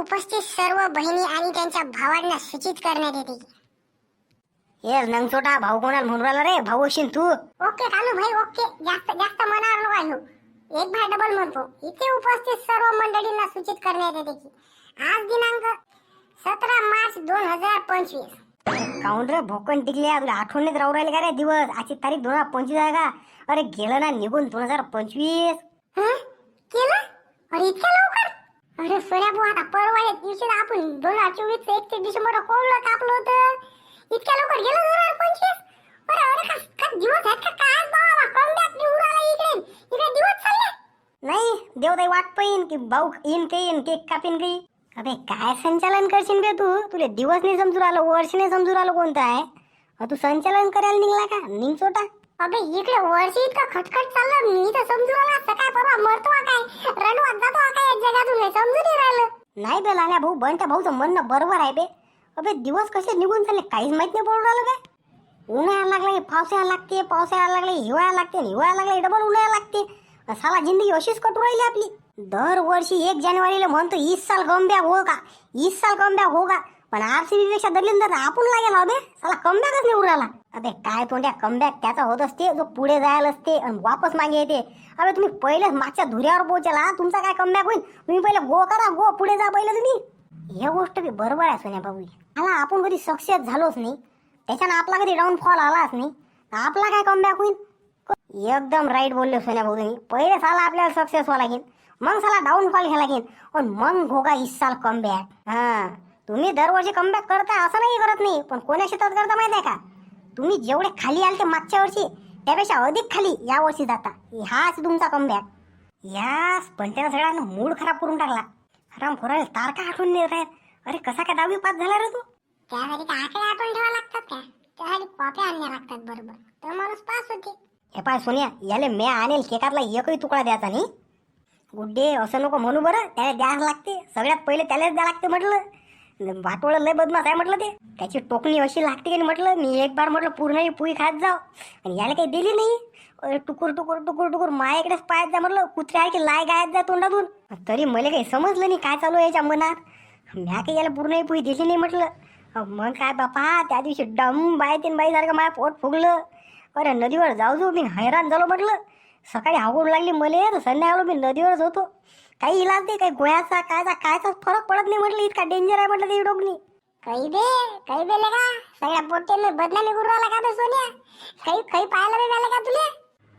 उपस्थित सर्व बहिणी आणि त्यांच्या भावांना सूचित करण्यात येते. ये नंगचोटा भाऊ कोणाला म्हणून राहिला रे? भाऊ अशीन तू? ओके कानू भाई ओके. जास्त जास्त मनावर नको घेऊ. एक भाई डबल म्हणतो. इथे उपस्थित सर्व मंडळींना सूचित करण्यात येते की आज दिनांक 17 मार्च 2025. काऊन रे भोकन टिकल्या? तुला आठवणीत राहू राहिले का रे दिवस? आजची तारीख 2025 आहे का? अरे गेलं ना निघून 2025. केलं? अरे इतक्या लवकर? अरे सोन्या भाऊ आता परवा या दिवशी आपण 2024 31 डिसेंबर कोणलं कापलं होतं? इतक्या लवकर गेलं 2025? अरे अरे का दिवस आहेत का काय बाबा? कमबॅक निघून आला इकडे. इकडे दिवस चालले. नाही देवदाई वाट पाहिन की भाऊ येईन काही येईन केक कापीन काही. अबे काय संचालन करशील बे तू? तुले दिवस नाही समजून आलं, वर्ष नाही समजून आलं कोणतं आहे. तू संचालन करायला निघला का निघ छोटा? अबे इकडे वर्षी इतका खटखट चाललं. मी तर समजून आला सकाळ परवा मरतो काय रणवात जातो काय या जगातून नाही समजून नाही राहिलं. नाही बे लाल्या भाऊ, बंट्या भाऊचं म्हणणं बरोबर आहे बे. अबे दिवस कसे निघून चालले काहीच माहित नाही पडून राहिलं काय. उन्हाळा लागला की पावसाळा लागते, पावसाळा लागला की हिवाळा लागते, हिवाळा लागला की डबल उन्हाळा लागते. साला जिंदगी अशीच कटू राहिली आपली. दरवर्षी 1 जानेवारीला म्हणतो 20 साल कमबॅक होगा, 20 साल कमबॅक होगा. पण आरसीबी पेक्षा दलिंदर आपण लागेल अबे. साला कमबॅकच नाही उराला. अबे काय तोंड्या कमबॅक त्याचा होत असते जो पुढे जायला असते आणि वापस मागे येते. अबे तुम्ही पहिलेच मागच्या धुऱ्यावर पोहोचला, तुमचा काय कमबॅक होईल? तुम्ही पहिले गो करा, गो पुढे जा पहिले तुम्ही. हे गोष्ट बी बरोबर आहे सोन्या भाऊ. मला आपण कधी सक्सेस झालोच नाही, त्याच्यानं आपला कधी डाऊनफॉल आलाच नाही, आपला काय कमबॅक होईल? एकदम राईट बोलले सोन्या भाऊ तुम्ही. पहिले साला आपल्याला सक्सेस व्हावं लागेल, मग साला डाऊनफॉल घ्यायला लागेल, पण मग होगा 20 साल कमबॅक. तुम्ही दरवर्षी कमबॅक करता असं नाही करत नाही, पण कोण्या क्षेत्रात करता माहित आहे का? तुम्ही जेवढे खाली आले ते मागच्या वर्षी त्यापेक्षा अधिक खाली या वर्षी जाता. हाच तुमचा कमबॅक. या स्पंट्यानं सगळ्यांना मूड खराब करून टाकला. हराम खोराला तारखा आठवून नाही राहत. अरे कसा काय 10वी पास झाला रे तू? त्यासाठी काय आकडे आठवण ठेवा लागतात का? त्यासाठी कॉप्या आणल्या लागतात बरोबर, तर माणूस पास होते. हे पाय सोनिया, याले मी आणेल केकातला एकही तुकडा द्यायचा नाही. गुड्डे असं नको म्हणू बरं, त्याला द्यायला लागते. सगळ्यात पहिले त्यालाच द्या लागते म्हटलं. भाटोळ लय बदमाश आहे म्हटलं ते. त्याची टोकणी अशी लागते की म्हटलं मी एक बार म्हटलं पूर्ण पुई खात जाव आणि याला काही दिली नाही. टुकुर टुकुर टुकुर टुकुर माझ्याकडेच पायात जा म्हटलं. कुत्रे आहे की लाय गायत जा तोंडातून. तरी मला काही समजलं नाही काय चालू आहे याच्या मनात. म्या काही याला पूर्ण पुई दिली नाही म्हटलं. मग काय बापा त्या दिवशी डम बाय सारखं माझ्या पोट फुगलं. अरे नदीवर जाऊ मी हैराण झालो म्हटलं. सकाळी हागून लागली मले, तर संध्याकाळी मी नदीवरच होतो. काही इलाज नाही, काही गोळ्याचा कायचा फरक पडत नाही म्हटलं. इतका डेंजर आहे म्हटलं ती डोकणी. काही बे लेका सगळ्या पोट्याने बदनामी करून राहिला का बे सोन्या? काही पाहायला बी मिळालं का तुले?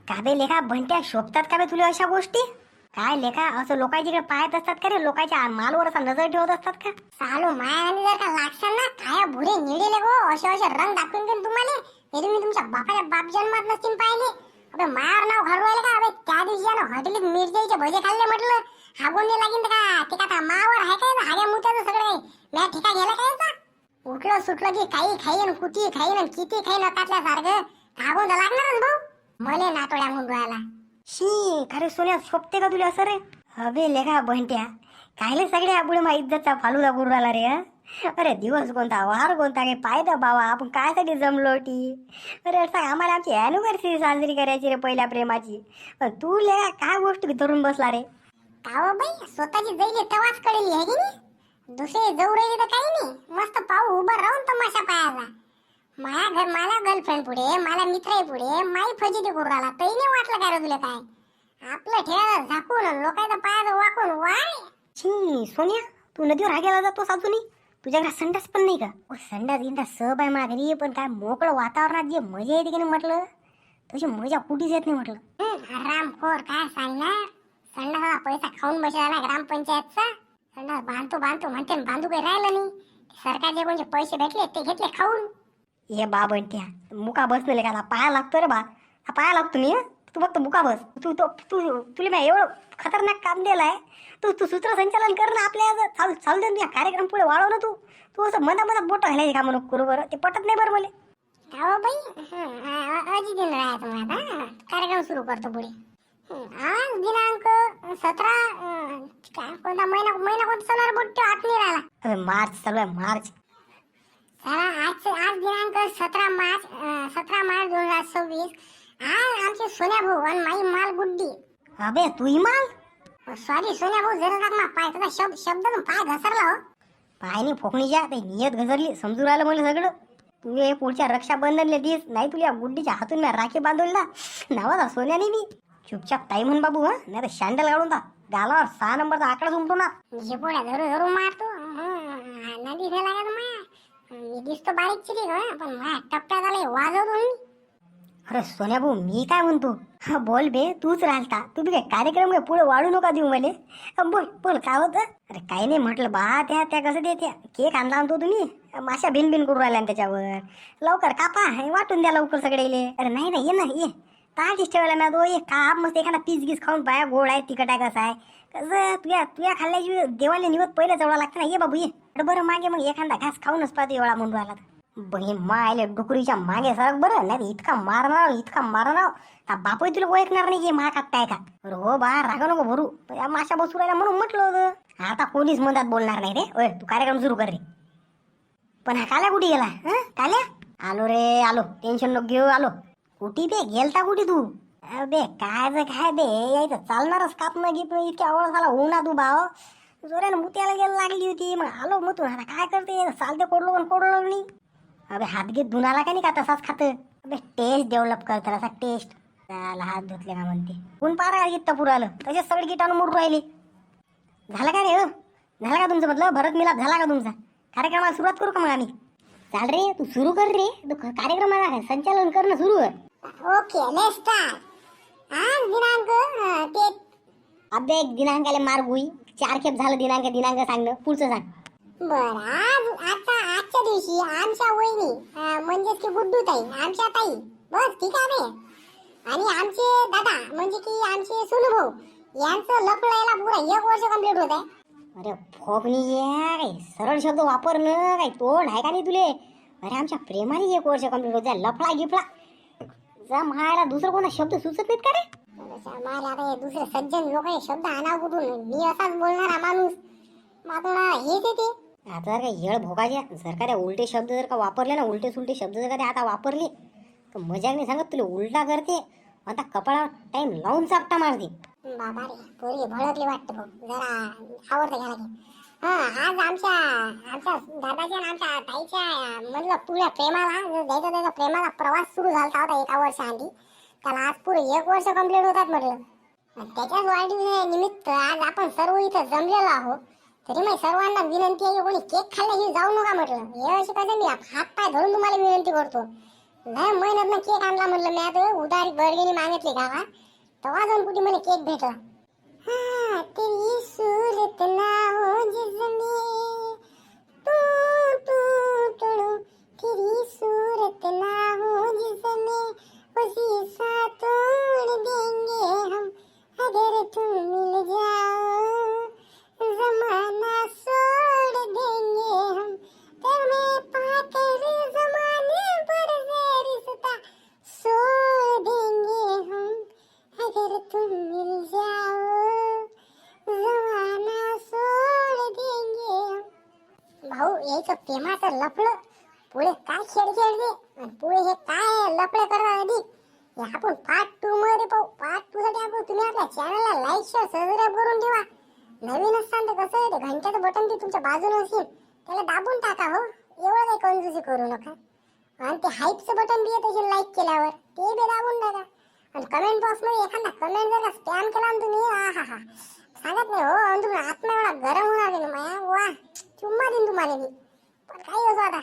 का बे लेखा भंट्या शोभतात का बे तुला अशा गोष्टी? काय लेखा असं लोकांच्याकडे पाहत असतात का रे? लोकांच्या मालवर असा नजर ठेवत असतात का? चालू मायाने जर का लागशाल ना काय भुरे निळेले गो असे रंग दाखवून देईन तुम्हाला. हे तुम्ही तुमच्या बापाच्या बाप जन्मात नसतील पाहिले. अबे मायावर नाव घडवायला का? अबे त्या दिवशी यानं हॉटेलीत मिरच्याचे भजे खाल्ले म्हटलं. हागून नाही लागेल का? ते का मावर आहे काय? हाग्या मुत्याचं सगळं म्या ठिका गेला काय? उठलं सुटलं की काही खाईन, कुठी खाईन, किती खाईन सारखं हागून तर लागणारच भाऊ. मले नातोड्या मुंडवायला शी खरे सोन्या शोभते का तुला असं रे? अबे लेखा भंट्या कायले सगळ्या पुढे मा इज्जतचा फालुदा करून राहिला रे. अरे दिवस कोणता, वार कोणता, काही पायदा बाबा आपण कायसाठी जमलो टी? अरे असं आम्हाला आमची अॅनिव्हर्सरी साजरी करायची रे पहिल्या प्रेमाची. पण तू लेखा काय गोष्ट धरून बसला रे? का बाई स्वतःची जैली तवाच कळली आहे की नाही? दुसरे जाऊ राहिले तर काही नाही, मस्त पाहू उभं राहून तमाशा पाहायला. मला गर्लफ्रेंड पुढे, मला मित्र पुढे माई फजिती करू राहिला तरी नाही वाटलं काय रे तुला? काय आपलं ठेवायला झाकून लोकांचं पायाचं वाकून वाय. छी सोनिया, तू नदीवर हाग्याला जातोस अजूनी? तुझ्या घरात संडास पण नाही का? संडास गिंडास सब आहे माझ्या घरी, पण काय मोकळं वातावरणात जे मजा येते की नाही म्हटलं, तशी मजा कुठेच येत नाही म्हटलं. रामखोर काय सांगणार? संडासाचा पैसा खाऊन बसला ग्रामपंचायतचा. संडास बांधतो म्हणते, बांधू काही राहिलं नाही. सरकारचे कोणते पैसे भेटले ते घेतले खाऊन. ये बा बनत्या मुका बस नाही का? पाया लागतो रे बा, हा पाया लागतो मी. तू फक्त मुका बस. तुला मी एवढं खतरनाक काम दिलाय. तू सूत्रसंचालन कर ना आपल्या. चालू दे कार्यक्रम पुढे वाढव ना. तू असं मधा बोट घालायचे का म्हणून करू बरं? ते पटत नाही बरं मला. हो बाई अजी दिन राहायचं माझा कार्यक्रम सुरू करतो पुढे. आज दिनांक 17 कोणता महिना कोणता चालणार बोट आठ नाही राहिला. मार्च चालू आहे मार्च. आज दिनांक 17 मार्च 2026. आज आमचे सोन्या भाऊ आणि माई माल गुड्डी. अबे तू माल? सॉरी सोन्या भाऊ जरा का पाय तुझा शब्द पाय घसरला हो. पाय नाही फोकणीच्या ते नियत घसरली समजून राहिलं मला सगळं. तू हे पुढच्या रक्षाबंधनले दिस नाही तुला गुड्डीच्या हातून मी राखी बांधवली नावाचा सोन्याने मी. चुपचाप ताई म्हण बाबू हा नाही तर शँडल काढून दा गालावर 6 नंबरचा आकडा उमटू ना. झिपोड्या धरू धरू मारतो नदी फेला का माया मी दिसतो बारीक चिरी पण माया टप्प्यात आले वाजवतो मी. अरे सोन्या भाऊ मी काय म्हणतो हा बोल बे तूच राहता तू बी काय कार्यक्रम काय पुढे वाढू नका देऊ मले. बोल बोल काय होतं. अरे काही नाही म्हटलं बा त्या कसं देत्या केक आणला आणतो तुम्ही माशा भिन करून राहिल्या त्याच्यावर लवकर कापा वाटून द्या लवकर सगळे. अरे नाही नाही ये ना ये ताटीच ठेवायला ना तो ये काप मस्त एखादा पीस गीस खाऊन पाया गोड आहे तिखट आहे कसं आहे कसं तुया खाल्ल्याची देवाला निवत पहिले चवळा लागतं ना. ये बाबू ये बरं मागे मग एखादा घास खाऊनच पाहतो एवढा म्हणून राहिला. बही मायले डुकरीच्या मागे सरक बरं नाही इतका मारणार बाप तुला ओळखणार नाही ये महाकात काय का. अरे हो बा रागा नको भरू या माशा बसू राहिला म्हणून म्हटलं होतं. आता कोणीच मधात बोलणार नाही रे. ओय तू कार्यक्रम सुरू कर रे. पण हा काल्या कुठे गेला काल्या. आलो रे आलो टेन्शन नको घेऊ आलो. कुठे बे गेलता कुठे तू. अबे काय बे यायचं चालणारच कापणं गिपणं इतक्या आवड झाला होऊ ना तू भाव जोऱ्यानं मुत्याला गेला लागली होती मग आलो मग तू आता काय करते चालते कोडलो नाही. अबे हात घेत धुवून आला का नाही का तसाच खात. अबे टेस्ट डेव्हलप कर तर असा टेस्ट त्याला हात धुतले का म्हणते कोण पारा गीत पुरं आलं तसेच सगळे गिटानं मोडून राहिले. झालं का रे झाला का तुमचं म्हटलं भरत मिलाप झाला का तुमचा कार्यक्रमाला सुरुवात करू का मग आम्ही. चाल रे तू सुरू कर रे तू कार्यक्रमाला संचालन करणं सुरू कर. Okay let's start. आज दिनांक ते अबे एक दिनांकाला मार गुई 4 खेप झालं दिनांक सांगणं पुढचं सांग. बर आजच्या दिवशी आमच्या वहिनी म्हणजेच की गुड्डू ताई आमच्या ताई बस ठीक आहे आणि आमचे दादा म्हणजे की आमचे सोनू भाऊ यांचं लफडायला पुरा 1 वर्ष कंप्लीट होत आहे. अरे फोकणी काय सरळ शब्द वापर न काय तोंड आहे का नाही तुले. अरे आमच्या प्रेमाने 1 वर्ष कंप्लीट होत आहे. लफडा गिफडा जा म्हणायला दुसरं कोणता शब्द सुचत नाहीत का रे. मला आता दुसरे सज्जन लोक शब्द आणा कुठून मी असाच बोलणारा माणूस मात्र हेच येते. आता जर का येळ भोगाच्या जर का उलटे शब्द जर का वापरले ना उलटे सुलटे शब्द जर का आता वापरले तर मजाक नाही सांगत तुला उलटा करते आता कपाळावर टाइम लावून चापटा मारते. बाबा रे पोरगी भडकली वाटतं भाऊ जरा आवडतं घ्यायला घे. आज आमच्या दादाच्या आणि आमच्या ताईच्या मधलं पुऱ्या प्रेमाला द्यायचा प्रेमाला प्रवास सुरू झाला होता 1 वर्षाआधी. त्याला आज पुरे 1 वर्ष कंप्लीट होतात म्हटलं. त्याच्याच वाढदिवसानिमित्त आज आपण सर्व इथं जमलेलो आहोत. तरी मी सर्वांना विनंती आहे की कोणी केक खाल्ल्याशी जाऊ नका म्हटलं. हे अशी कसं मी हात पाय धरून तुम्हाला विनंती करतो. लय मेहनत केक आणला म्हटलं मी आता उधारी बर्गेनी मागितली गावा तेव्हा जाऊन कुठे मला केक भेटला. तेरी सूरत ना हो जिसमें तू तेरी सूरत ना हो जिसमें उसी सा तोड़ देंगे हम अगर तुम मिल जाओ जमाना छोड़ देंगे हम तुम्हें पाकर जमाने पर रिश्ता छोड़ देंगे हम अगर तुम मिल जाओ जमाना छोड़ देंगे हम. भाऊ यायचं प्रेमाचं लफडं पुढे काय खेळते पुढे हे काय लफडे करणार अधिक हे आपण पार्ट 2 मध्ये पाहू. पार्ट 2 साठी आपण तुम्ही आपल्या चॅनलला लाईक शेअर सबस्क्राईब करून ठेवा. नवीन असताना तर कसं आहे ते घंट्याचं बटन ते तुमच्या बाजूला असेल त्याला दाबून टाका हो. एवढं काही कंजूसी करू नका. आणि ते हाईपचं बटन बी येते लाईक केल्यावर ते बी दाबून टाका. आणि कमेंट बॉक्स मध्ये एखादा कमेंट जर का स्पॅम केला ना तुम्ही हा सांगत नाही हो तुम्ही आत्मा एवढा गरम होणार नाही माया वा चुम्मा देईन तुम्हाला मी. पण काही असो आता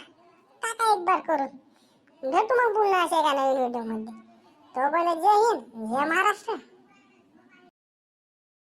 टाका एक बार करून भेटू मग पुन्हा अशा एका नवीन व्हिडिओ मध्ये. तो पण जय हिंद जय महाराष्ट्र.